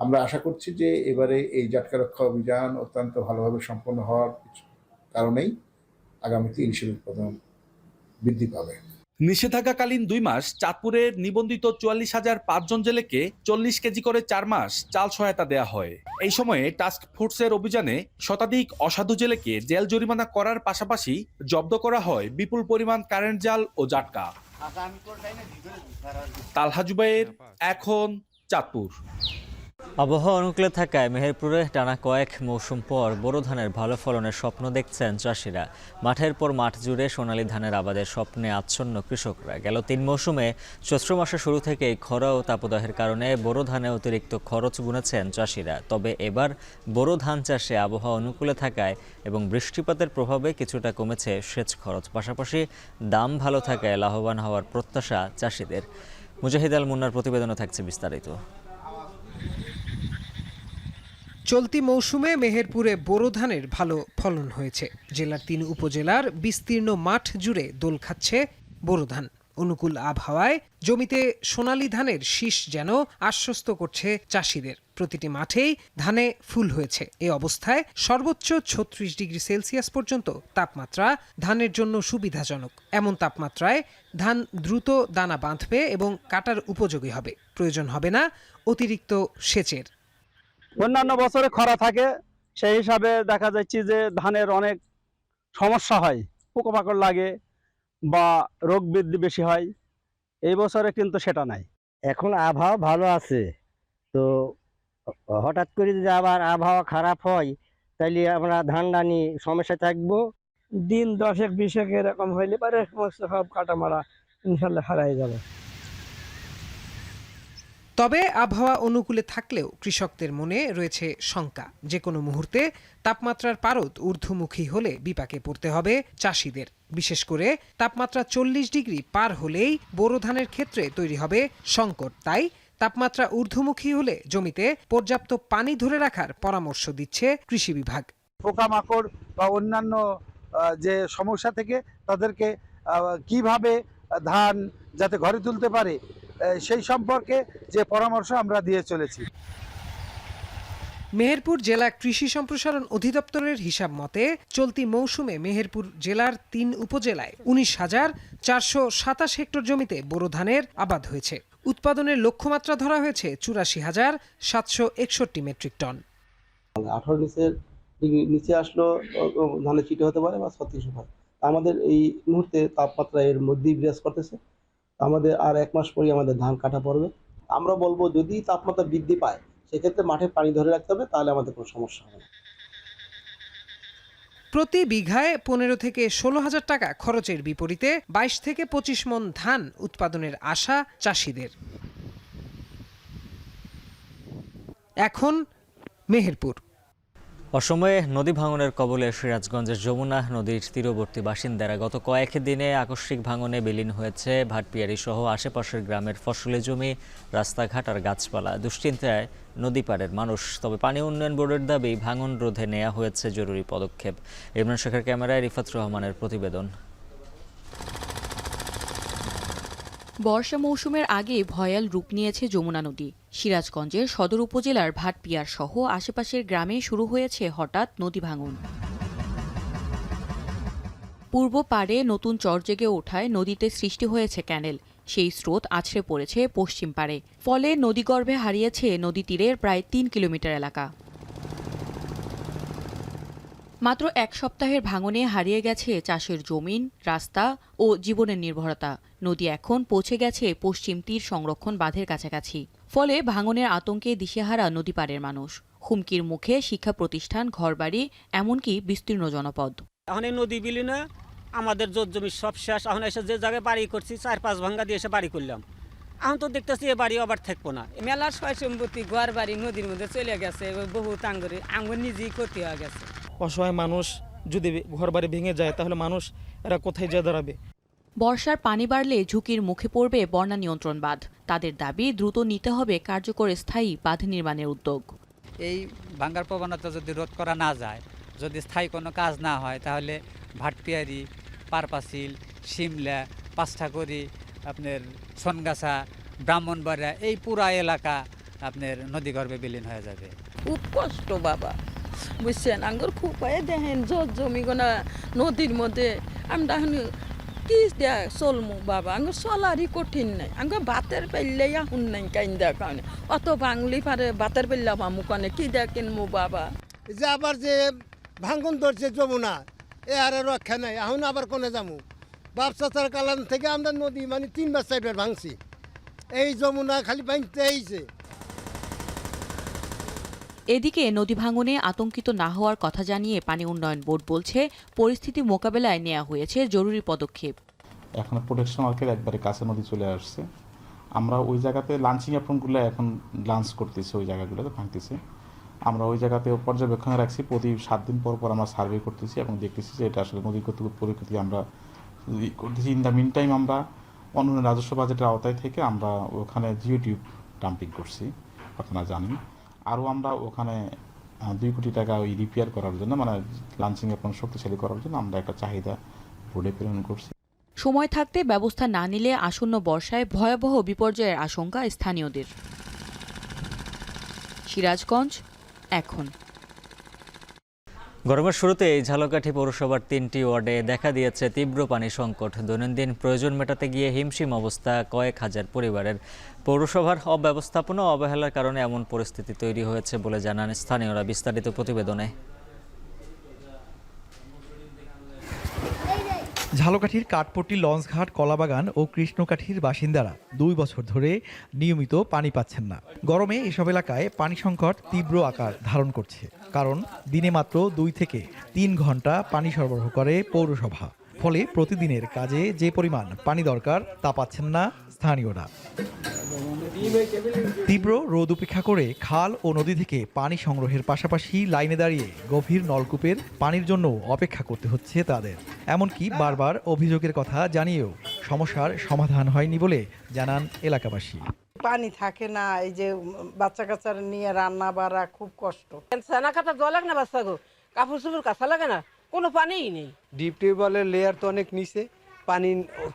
আমরা আশা করছি যে এবারে এই জাটকা রক্ষা অভিযান অত্যন্ত ভালোভাবে সম্পন্ন হওয়ার কারণেই আগামীতে ইলিশের উৎপাদন বৃদ্ধি পাবে। নিষেধাজ্ঞাকালীন 2 মাস চাঁদপুরের নিবন্ধিত 44,005 জন জেলেকে 40 কেজি করে 4 মাস চাল সহায়তা দেওয়া হয়। এই সময়ে টাস্ক ফোর্সের অভিযানে শতাধিক অসাধু জেলেকে জেল জরিমানা করার পাশাপাশি জব্দ করা হয় বিপুল পরিমাণ কারেন্ট জাল ও জাটকা। তালহা জুবাইর, এখন চাঁদপুর। আবহাওয়া অনুকূলে থাকায় মেহেরপুরে টানা কয়েক মৌসুম পর বোরো ধানের ভালো ফলনের স্বপ্ন দেখছেন চাষিরা। মাঠের পর মাঠ জুড়ে সোনালী ধানের আবাদের স্বপ্নে আচ্ছন্ন কৃষকরা। গেল 3 মৌসুমে চৈত্র মাসের শুরু থেকেই খরা ও তাপদাহের কারণে বোরো ধানে অতিরিক্ত খরচ গুনেছেন চাষিরা। তবে এবার বোরো ধান চাষে আবহাওয়া অনুকূলে থাকায় এবং বৃষ্টিপাতের প্রভাবে কিছুটা কমেছে সেচ খরচ, পাশাপাশি দাম ভালো থাকায় লাভবান হওয়ার প্রত্যাশা চাষিদের। মুজাহিদ আল মুন্নার প্রতিবেদনে থাকছে বিস্তারিত। চলতি মৌসুমে মেহেরপুরে বোরো ধানের ভালো ফলন হয়েছে। জেলার 3 উপজেলার বিস্তীর্ণ মাঠ জুড়ে দোল খাচ্ছে বোরো ধান। অনুকূল আবহাওয়ায় জমিতে সোনালী ধানের শীষ যেন আশ্বস্ত করছে চাষিদের। প্রতিটি মাঠেই ধানে ফুল হয়েছে। এই অবস্থায় সর্বোচ্চ 36 ডিগ্রি সেলসিয়াস পর্যন্ত তাপমাত্রা ধানের জন্য সুবিধাজনক। এমন তাপমাত্রায় ধান দ্রুত দানা বাঁধবে এবং কাটার উপযোগী হবে। প্রয়োজন হবে না অতিরিক্ত সেচের। অন্যান্য বছরে খরা থাকে, সেই হিসাবে দেখা যাচ্ছে যে ধানের অনেক সমস্যা হয়, পোকামাকড় লাগে বা রোগ বৃদ্ধি বেশি হয়। এই বছরে কিন্তু সেটা নাই। এখন আবহাওয়া ভালো আছে, তো হঠাৎ করে যদি আবার আবহাওয়া খারাপ হয় তাহলে আমরা ধান দানি সমস্যা থাকবো। দিন 10-20 এরকম হইলে পারে সমস্ত সব কাটা মারা ইনশাল্লাহ হারাই যাবে। তবে আবহাওয়া অনুকূলে থাকলেও কৃষকদের মনে রয়েছে শঙ্কা। যে কোনো মুহূর্তে তাপমাত্রার পারদ ঊর্ধ্বমুখী হলে বিপাকে পড়তে হবে চাষিদের। বিশেষ করে তাপমাত্রা 40 ডিগ্রি পার হলেই বোরো ধানের ক্ষেত্রে তৈরি হবে সংকট। তাই তাপমাত্রা ঊর্ধ্বমুখী হলে জমিতে পর্যাপ্ত পানি ধরে রাখার পরামর্শ দিচ্ছে কৃষি বিভাগ। পোকামাকড় বা অন্যান্য যে সমস্যা থেকে তাদেরকে কিভাবে ধান যাতে ঘরে তুলতে পারে সেই সম্পর্কে যে পরামর্শ আমরা দিয়ে চলেছি। মেহেরপুর জেলা কৃষি সম্প্রসারণ অধিদপ্তরের হিসাব মতে চলতি মৌসুমে মেহেরপুর জেলার ৩ উপজেলায় ১৯,৪২৭ হেক্টর জমিতে বোরো ধানের আবাদ হয়েছে। উৎপাদনের লক্ষ্যমাত্রা ধরা হয়েছে ৮৪,৭৬১ মেট্রিক টন। 18 নিচে আসলো ধানের চিটে হতে পারে বা 36 হয়। আমাদের এই মুহূর্তে তাপমাত্রা এর মধ্যেই বিরাজ করতেছে। আমাদের আর 1 মাস পরে আমাদের ধান কাটা পড়বে। আমরা বলবো যদি তাপমাত্রা বৃদ্ধি পায় সেক্ষেত্রে মাঠে পানি ধরে রাখতে হবে, তাহলে আমাদের কোনো সমস্যা হবে না। প্রতি বিঘায় 15 থেকে 16,000 টাকা খরচের বিপরীতে 22 থেকে 25 মণ ধান উৎপাদনের আশা চাষিদের। এখন মেহেরপুর। অসময়ে নদী ভাঙনের কবলে সিরাজগঞ্জের যমুনা নদীর তীরবর্তী বাসিন্দারা গত কয়েক দিনে আকস্মিক ভাঙনে বিলীন হয়েছে ভাটপিয়ারি সহ আশেপাশের গ্রামের ফসলি জমি, রাস্তাঘাট আর গাছপালা। দুশ্চিন্তায় নদী পাড়ের মানুষ। তবে পানি উন্নয়ন বোর্ডের দাবি ভাঙন রোধে নেওয়া হয়েছে জরুরি পদক্ষেপ। ইমরান শেখের ক্যামেরায় রিফাত রহমানের প্রতিবেদন। বর্ষা মৌসুমের আগে ভয়াল রূপ নিয়েছে যমুনা নদী। সিরাজগঞ্জের সদর উপজেলার ভাটপিয়ার সহ আশেপাশের গ্রামে শুরু হয়েছে হঠাৎ নদী ভাঙন। পূর্ব পাড়ে নতুন চর জেগে ওঠায় নদীতে সৃষ্টি হয়েছে ক্যানেল। সেই স্রোত আছড়ে পড়েছে পশ্চিম পাড়ে। ফলে নদীগর্ভে হারিয়েছে নদী তীরের প্রায় 3 কিলোমিটার এলাকা। মাত্র 1 সপ্তাহের ভাঙনে হারিয়ে গেছে চাষের জমিন, রাস্তা ও জীবনের নির্ভরতা। নদী এখন পৌঁছে গেছে পশ্চিম তীর সংরক্ষণ বাঁধের কাছাকাছি। ফলে ভাঙনের আতঙ্কে দিশেহারা নদী পাড়ের মানুষ। হুমকির মুখে শিক্ষা প্রতিষ্ঠান, ঘরবাড়ি, এমনকি বিস্তীর্ণ জনপদ। এখন এই নদী বিলীনে আমাদের জোর জমি সব শেষ। এখন এসে যে জায়গায় বাড়ি করছি 4-5 ভাঙ্গা দিয়ে এসে বাড়ি করলাম। এখন তো দেখতেছি এ বাড়ি আবার থাকবো না। মেলার সয় সম্পত্তি ঘর বাড়ি নদীর মধ্যে চলে গেছে, বহু টাঙ্গরে আঙ্গুর নিজেই ক্ষতি হয়ে গেছে। অসহায় মানুষ যদি ঘর বাড়ি ভেঙে যায় তাহলে মানুষ এরা কোথায় যা দাঁড়াবে? বর্ষার পানি বাড়লে ঝুঁকির মুখে পড়বে বন্যা নিয়ন্ত্রণ বাঁধ। তাদের দাবি দ্রুত নিতে হবে কার্যকর স্থায়ী বাঁধ নির্মাণের উদ্যোগ। এই ভাঙ্গার প্রবণতা যদি রোধ করা না যায়, যদি স্থায়ী কোনো কাজ না হয়, তাহলে ভাটপিয়ারি, পারপাসিল, শিমলা, পাঁচঠাকুরি, আপনার সোনগাছা, ব্রাহ্মণবাড়িয়া এই পুরা এলাকা আপনার নদীগর্ভে বিলীন হয়ে যাবে। খুব কষ্ট বাবা, বুঝছেন? আঙ্গুর খুব পায়ে দেখেন জমি গোনা নদীর মধ্যে আমরা কি দেয়া চলমু বাবা, আঙ্গুর চলারই কঠিন নাই। আঙ্গুর ভাতের পেললে এখন নাই কাইন দেওয়া কারণে অত বাংলি পারে ভাতের পেললাম আমু কানে কি দেয়া কিনবো বাবা। যে আবার যে ভাঙ্গন ধরছে যমুনা, এ আর রক্ষা নাই। এখন আবার কোনে যাবো? বাপসাচার কালান থেকে আমরা নদী মানে 3 4 বার ভাঙছি। এই যমুনা খালি ভাঙতে এইছে। এদিকে নদী ভাঙনে আতঙ্কিত না হওয়ার কথা জানিয়ে পানি উন্নয়ন বোর্ড বলছে, পরিস্থিতি মোকাবেলায় নেওয়া হয়েছে জরুরি পদক্ষেপ। এখন প্রোটেকশন ওয়ার্কের একবারে কাছে নদী চলে আসছে। আমরা ওই জায়গাতে লাঞ্চিং অ্যাপ্রনগুলো এখন লাঞ্চ করতেছি, ওই জায়গাগুলোতে ভাঙতেছি। আমরা ওই জায়গাতে পর্যবেক্ষণে রাখছি। প্রতি 7 দিন পর পর আমরা সার্ভে করতেছি এবং দেখতেছি যে এটা আসলে নদীর পরিস্থিতি আমরা করতেছি। ইন দ্য মিন টাইম আমরা অন্য রাজস্ব বাজেটের আওতায় থেকে আমরা ওখানে জিও টিউব ডাম্পিং করছি, আপনারা জানেন। আরও আমরা ওখানে 2 কোটি টাকা ওই রিপেয়ার করার জন্য, মানে লাঞ্চিং অ্যাপ্রন শক্তিশালী করার জন্য আমরা একটা চাহিদা বোর্ডে প্রেরণ করছি। সময় থাকতে ব্যবস্থা না নিলে আসন্ন বর্ষায় ভয়াবহ বিপর্যয়ের আশঙ্কা স্থানীয়দের। সিরাজগঞ্জ এখন। গরমের শুরুতেই ঝালকাঠি পৌরসভার 3টি ওয়ার্ডে দেখা দিয়েছে তীব্র পানি সংকট। দৈনন্দিন প্রয়োজন মেটাতে গিয়ে হিমশিম অবস্থা কয়েক হাজার পরিবারের। পৌরসভার অব্যবস্থাপনা ও অবহেলার কারণে এমন পরিস্থিতি তৈরি হয়েছে বলে জানান স্থানীয়রা। বিস্তারিত প্রতিবেদনে। ঝালকাঠির কাঠপট্টি, লঞ্চঘাট, কলাবাগান ও কৃষ্ণকাঠির বাসিন্দারা 2 বছর ধরে নিয়মিত পানি পাচ্ছেন না। গরমে এসব এলাকায় পানি সংকট তীব্র আকার ধারণ করছে, কারণ দিনে মাত্র 2 থেকে 3 ঘন্টা পানি সরবরাহ করে পৌরসভা। ফলে প্রতিদিনের কাজে যে পরিমাণ পানি দরকার তা পাচ্ছেন না স্থানীয়রা। তীব্র রোদ উপেক্ষা করে খাল ও নদী থেকে পানি সংগ্রহের পাশাপাশি লাইনে দাঁড়িয়ে গভীর নলকূপের পানির জন্য অপেক্ষা করতে হচ্ছে তাদের। এমনকি বারবার অভিযোগের কথা জানিয়েও সমস্যার সমাধান হয়নি বলে জানান এলাকাবাসী। পানি থাকে না, এই যে বাচ্চা কাচ্চারা নিয়ে রান্না বাড়া খুব কষ্ট। ছানা কাটা জল লাগে না, বাচ্চা গো কাপড় চোপড় কাঁচা লাগে না, কোনো পানিই নেই। ডিপ টিউবওয়েলের লেয়ার তো অনেক নিচে, পানি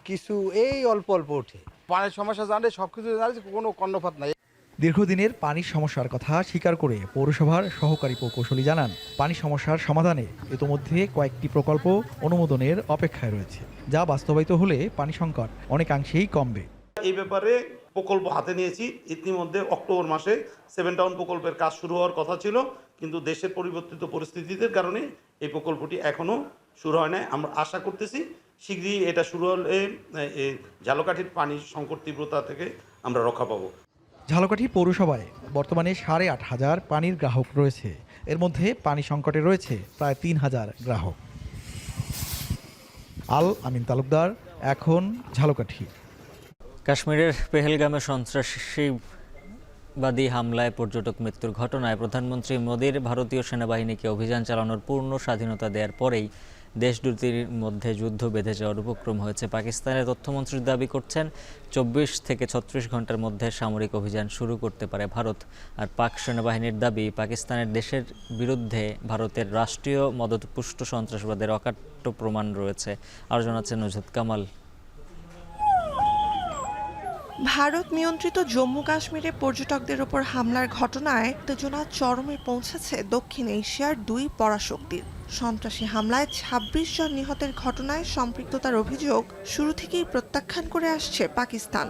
কিছু এই অল্প অল্প ওঠে। পানির সমস্যা জানলে সবকিছু জানলে কোনো কর্ণপাত নাই। দীর্ঘদিনের পানির সমস্যার কথা স্বীকার করে পৌরসভার সহকারী প্রকৌশলী জানান, পানি সমস্যার সমাধানে ইতোমধ্যে কয়েকটি প্রকল্প অনুমোদনের অপেক্ষায় রয়েছে, যা বাস্তবায়িত হলে পানি সংকট অনেকাংশেই কমবে। এই ব্যাপারে প্রকল্প হাতে নিয়েছি। ইতিমধ্যে অক্টোবর মাসে 7 টাউন প্রকল্পের কাজ শুরু হওয়ার কথা ছিল, কিন্তু দেশের পরিবর্তিত পরিস্থিতির কারণে এই প্রকল্পটি এখনও শুরু হয় নাই। আমরা আশা করতেছি শীঘ্রই এটা শুরু হলে ঝালকাঠির পানির সংকট তীব্রতা থেকে আমরা রক্ষা পাবো। ঝালকাঠি পৌরসভায় বর্তমানে 8,500 পানির গ্রাহক রয়েছে। এর মধ্যে পানি সংকটে রয়েছে প্রায় 3,000 গ্রাহক। আল আমিন তালুকদার, এখন ঝালকাঠি। কাশ্মীরের পেহেলগামে সন্ত্রাসবাদী হামলায় পর্যটক মৃত্যুর ঘটনায় প্রধানমন্ত্রী মোদীর ভারতীয় সেনাবাহিনীকে অভিযান চালানোর পূর্ণ স্বাধীনতা দেওয়ার পরেই দেশ দুটির মধ্যে যুদ্ধ বেঁধে যাওয়ার উপক্রম হয়েছে। পাকিস্তানের তথ্যমন্ত্রী দাবি করছেন 24 থেকে 36 ঘন্টার মধ্যে সামরিক অভিযান শুরু করতে পারে ভারত। আর পাক সেনাবাহিনীর দাবি, পাকিস্তানের দেশের বিরুদ্ধে ভারতের রাষ্ট্রীয় মদতপুষ্ট সন্ত্রাসবাদের অকাট্য প্রমাণ রয়েছে। আরও জানাচ্ছেন নুজহাত কামাল। ভারত নিয়ন্ত্রিত জম্মু কাশ্মীরে পর্যটকদের ওপর হামলার ঘটনায় উত্তেজনা চরমে পৌঁছেছে দক্ষিণ এশিয়ার দুই পরাশক্তির। সন্ত্রাসী হামলায় 26 জন নিহতের ঘটনায় সম্পৃক্ততার অভিযোগ শুরু থেকেই প্রত্যাখ্যান করে আসছে পাকিস্তান।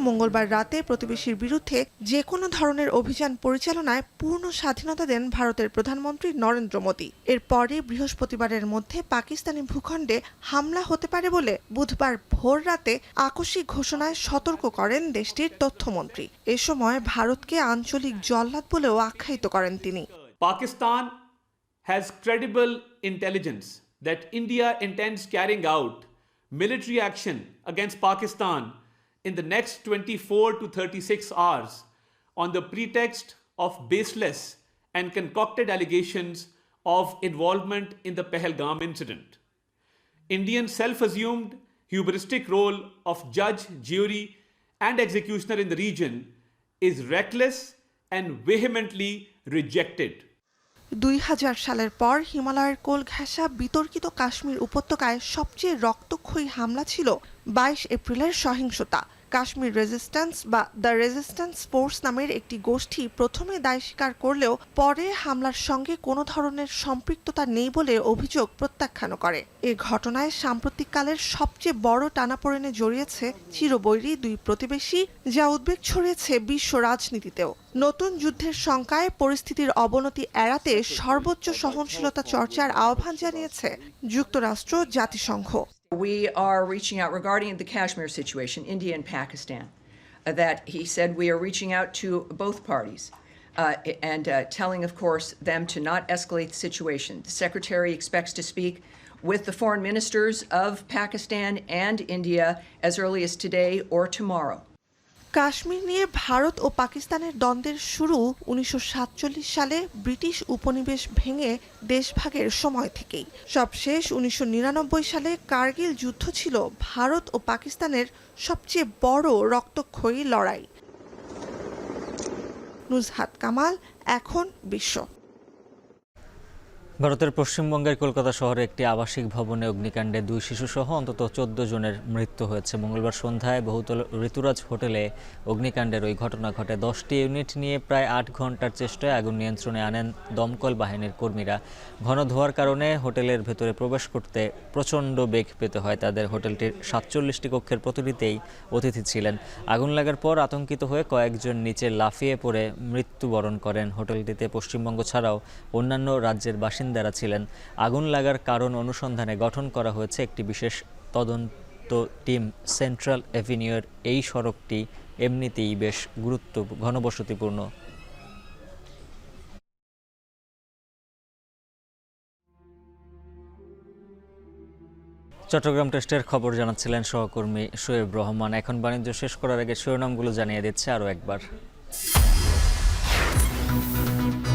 মঙ্গলবার রাতে প্রতিবেশীর বিরুদ্ধে যে কোনো ধরনের অভিযান পরিচালনায় পূর্ণ স্বাধীনতা দেন ভারতের প্রধানমন্ত্রী নরেন্দ্র মোদী। এরপরে বৃহস্পতিবারের মধ্যে পাকিস্তানি ভূখণ্ডে হামলা হতে পারে বলে বুধবার ভোর রাতে আকস্মিক ঘোষণায় সতর্ক করেন দেশটির তথ্যমন্ত্রী। এ সময় ভারতকে আঞ্চলিক জল্লাদ বলেও আখ্যায়িত করেন তিনি। Pakistan has credible intelligence that India intends carrying out military action against Pakistan in the next 24 to 36 hours on the pretext of baseless and concocted allegations of involvement in the Pahalgam incident. Indian self-assumed hubristic role of judge, jury and executioner in the region is reckless and vehemently rejected. 2000 সালের পর হিমালয়ের কোল ঘেঁষা বিতর্কিত কাশ্মীর উপত্যকায় সবচেয়ে রক্তক্ষয়ী হামলা ছিল 22 এপ্রিলের সহিংসতা। কাশ্মীর রেজিস্ট্যান্স বা দ্য রেজিস্ট্যান্স ফোর্স নামের একটি গোষ্ঠী প্রথমে দায় স্বীকার করলেও পরে হামলার সঙ্গে কোনো ধরনের সম্পৃক্ততা নেই বলে অভিযোগ প্রত্যাখ্যান করে। এ ঘটনায় সাম্প্রতিককালের সবচেয়ে বড় টানাপোড়েনে জড়িয়েছে চিরবৈরী দুই প্রতিবেশী, যা উদ্বেগ ছড়িয়েছে বিশ্ব রাজনীতিতেও। নতুন যুদ্ধের শঙ্কায় পরিস্থিতির অবনতি এড়াতে সর্বোচ্চ সহনশীলতা চর্চার আহ্বান জানিয়েছে যুক্তরাষ্ট্র, জাতিসংঘ। We are reaching out regarding the Kashmir situation, India and Pakistan, that he said we are reaching out to both parties and telling, of course, them to not escalate the situation. The Secretary expects to speak with the foreign ministers of Pakistan and India as early as today or tomorrow. Kashmir নিয়ে ভারত ও পাকিস্তানের দ্বন্দ্বের শুরু 1947 সালে British উপনিবেশ ভেঙে দেশভাগের সময় থেকেই। সবশেষ 1999 সালে কার্গিল যুদ্ধ ছিল ভারত ও পাকিস্তানের সবচেয়ে বড় রক্তক্ষয়ী লড়াই। নুজহাত কামাল, এখন বিশ্ব। ভারতের পশ্চিমবঙ্গের কলকাতা শহরে একটি আবাসিক ভবনে অগ্নিকাণ্ডে 2 শিশুসহ অন্তত 14 জনের মৃত্যু হয়েছে। মঙ্গলবার সন্ধ্যায় বহুতল ঋতুরাজ হোটেলে অগ্নিকাণ্ডের ওই ঘটনা ঘটে। 10টি ইউনিট নিয়ে প্রায় 8 ঘন্টার চেষ্টায় আগুন নিয়ন্ত্রণে আনেন দমকল বাহিনীর কর্মীরা। ঘন ধোঁয়ার কারণে হোটেলের ভেতরে প্রবেশ করতে প্রচণ্ড বেগ পেতে হয় তাদের। হোটেলটির 47টি কক্ষের প্রতিটিতেই অতিথি ছিলেন। আগুন লাগার পর আতঙ্কিত হয়ে কয়েকজন নিচে লাফিয়ে পড়ে মৃত্যুবরণ করেন। হোটেলটিতে পশ্চিমবঙ্গ ছাড়াও অন্যান্য রাজ্যের বাসিন্দারা ছিলেন। আগুন লাগার কারণ অনুসন্ধানে গঠন করা হয়েছে একটি বিশেষ তদন্ত টিম। সেন্ট্রাল অ্যাভিনিউর এই সড়কটি এমনিতেই বেশ ঘনবসতিপূর্ণ। চট্টগ্রাম টেস্টের খবর জানাচ্ছিলেন সহকর্মী শোয়েব রহমান। এখন বাণিজ্য শেষ করার আগে শিরোনামগুলো জানিয়ে দিচ্ছে আরও একবার।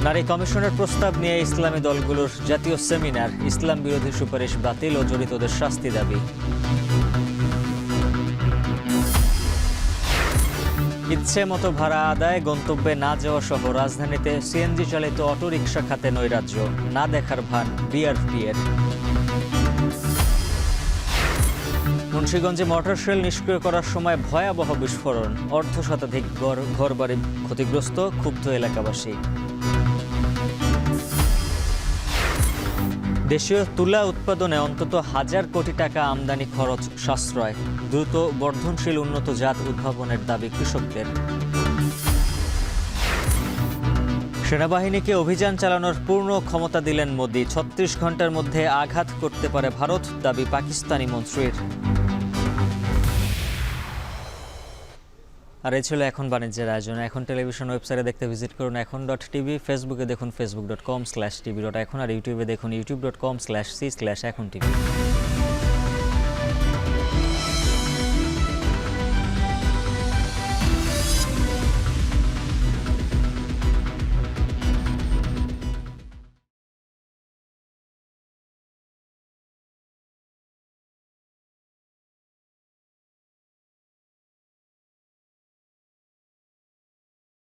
নারী কমিশনের প্রস্তাব নিয়ে ইসলামী দলগুলোর জাতীয় সেমিনার, ইসলাম বিরোধী সুপারিশ বাতিল ও জড়িতদের শাস্তি দাবি। ইচ্ছে মতো ভাড়া আদায়, গন্তব্যে না যাওয়া সহ রাজধানীতে সিএনজি চালিত অটোরিকশা খাতে নৈরাজ্য, না দেখার ভান বিআরটি এর। মুন্সিগঞ্জে মর্টার শেল নিষ্ক্রিয় করার সময় ভয়াবহ বিস্ফোরণ, অর্ধশতাধিক ঘরবাড়ি ক্ষতিগ্রস্ত, ক্ষুব্ধ এলাকাবাসী। দেশীয় তুলা উৎপাদনে অন্তত 1000 কোটি টাকা আমদানি খরচ সাশ্রয়, দ্রুত বর্ধনশীল উন্নত জাত উদ্ভাবনের দাবি কৃষকদের। সেনাবাহিনীকে অভিযান চালানোর পূর্ণ ক্ষমতা দিলেন মোদি, 36 ঘন্টার মধ্যে আঘাত করতে পারে ভারত, দাবি পাকিস্তানি মন্ত্রীর। আর এই ছিল এখন বাণিজ্যের আয়োজন। এখন টেলিভিশন ওয়েবসাইটে দেখতে ভিজিট করুন এখন.tv, ফেসবুকে দেখুন facebook.com/tv.এখন, আর ইউটিউবে দেখুন youtube.com/c/echontv।